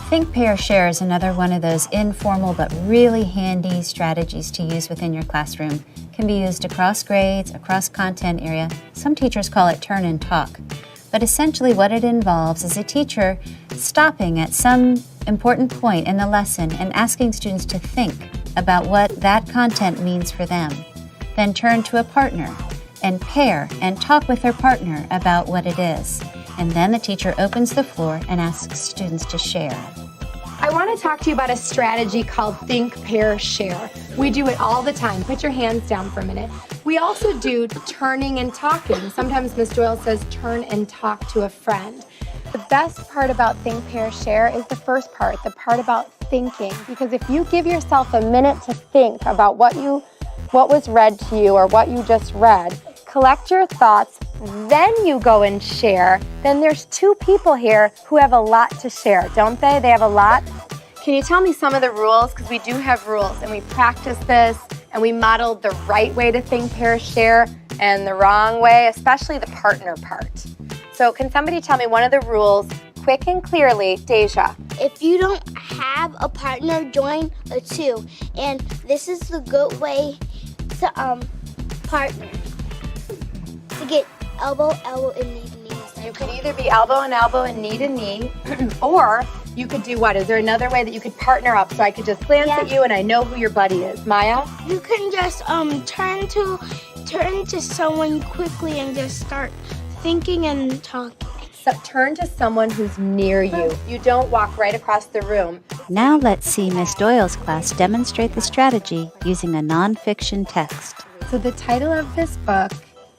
Think, Pair, Share is another one of those informal but really handy strategies to use within your classroom. It can be used across grades, across content area. Some teachers call it turn and talk. But essentially what it involves is a teacher stopping at some important point in the lesson and asking students to think about what that content means for them. Then turn to a partner and pair and talk with their partner about what it is. And then the teacher opens the floor and asks students to share. I want to talk to you about a strategy called Think, Pair, Share. We do it all the time. Put your hands down for a minute. We also do turning and talking. Sometimes Miss Doyle says turn and talk to a friend. The best part about Think, Pair, Share is the first part, the part about thinking. Because if you give yourself a minute to think about what was read to you or what you just read, collect your thoughts, then you go and share, then there's two people here who have a lot to share, don't they? They have a lot. Can you tell me some of the rules? Because we do have rules, and we practice this, and we modeled the right way to think, pair, share, and the wrong way, especially the partner part. So can somebody tell me one of the rules, quick and clearly, Deja? If you don't have a partner, join a two. And this is the good way to partner. To get elbow, and knee to knee. You could either be elbow and knee to knee, or you could do what? Is there another way that you could partner up so I could just glance at you and I know who your buddy is? Maya? You can just turn to someone quickly and just start thinking and talking. So turn to someone who's near you. You don't walk right across the room. Now let's see Miss Doyle's class demonstrate the strategy using a nonfiction text. So the title of this book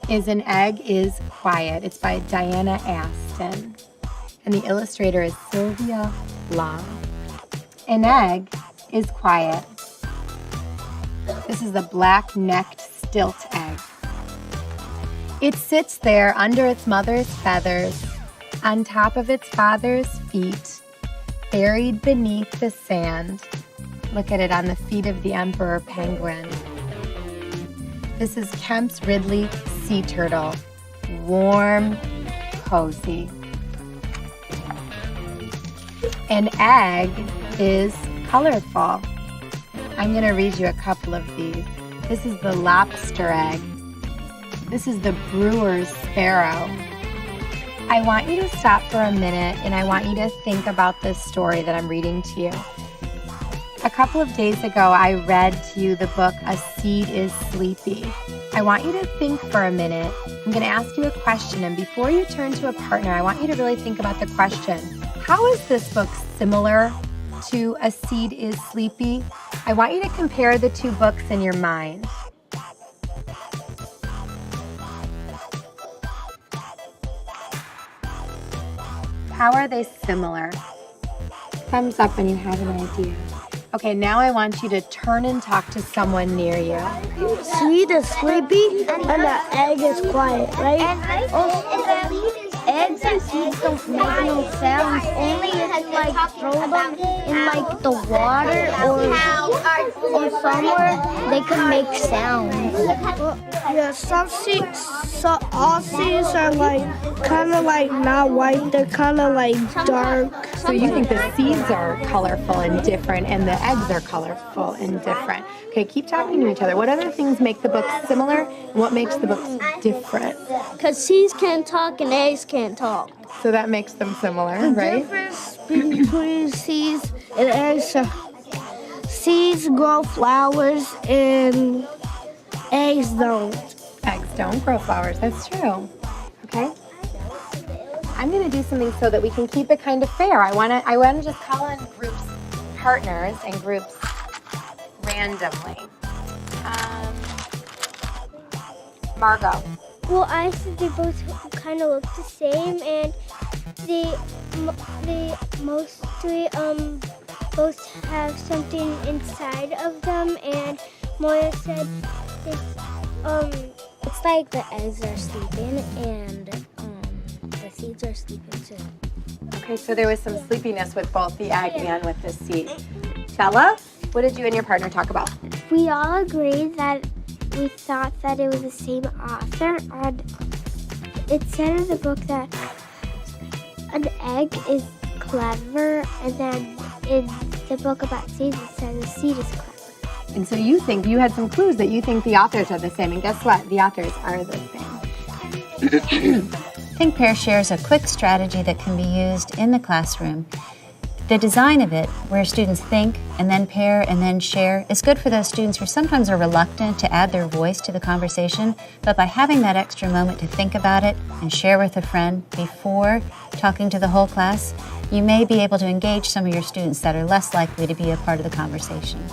is An Egg is Quiet. It's by Diana Aston. And the illustrator is Sylvia Long. An egg is quiet. This is the black-necked stilt egg. It sits there under its mother's feathers, on top of its father's feet, buried beneath the sand. Look at it on the feet of the emperor penguin. This is Kemp's Ridley sea turtle, warm, cozy. An egg is colorful. I'm going to read you a couple of these. This is the lobster egg. This is the brewer's sparrow. I want you to stop for a minute and I want you to think about this story that I'm reading to you. A couple of days ago, I read to you the book, A Seed is Sleepy. I want you to think for a minute. I'm going to ask you a question, and before you turn to a partner, I want you to really think about the question. How is this book similar to A Seed is Sleepy? I want you to compare the two books in your mind. How are they similar? Thumbs up when you have an idea. Okay, now I want you to turn and talk to someone near you. Seed is sleepy and the egg is quiet, right? Eggs and seeds don't make no sounds. Only if you like throw them in like the water or somewhere, they can make sounds. Yeah, all seeds are like kind of like not white. They're kind of like dark. So you think the seeds are colorful and different, and the eggs are colorful and different. Okay, keep talking to each other. What other things make the books similar, and what makes the books different? Because seeds can't talk and eggs can't talk. So that makes them similar, right? The difference between seeds and eggs are seeds grow flowers and eggs don't. Eggs don't grow flowers. That's true. Okay. I'm going to do something so that we can keep it kind of fair. I want to just call in groups partners and groups randomly. Margot. Well, I said they both kind of look the same, and they mostly both have something inside of them. And Moya said it's like the eggs are sleeping and the seeds are sleeping too. Okay, so there was some sleepiness with both the egg and with the seed. Bella, what did you and your partner talk about? We all agreed that we thought that it was the same author. It said in the book that an egg is clever, and then in the book about seeds it says a seed is clever. And so you think, you had some clues that you think the authors are the same, and guess what? The authors are the same. Think, Pair, Share is a quick strategy that can be used in the classroom. The design of it, where students think and then pair and then share, is good for those students who sometimes are reluctant to add their voice to the conversation, but by having that extra moment to think about it and share with a friend before talking to the whole class, you may be able to engage some of your students that are less likely to be a part of the conversation.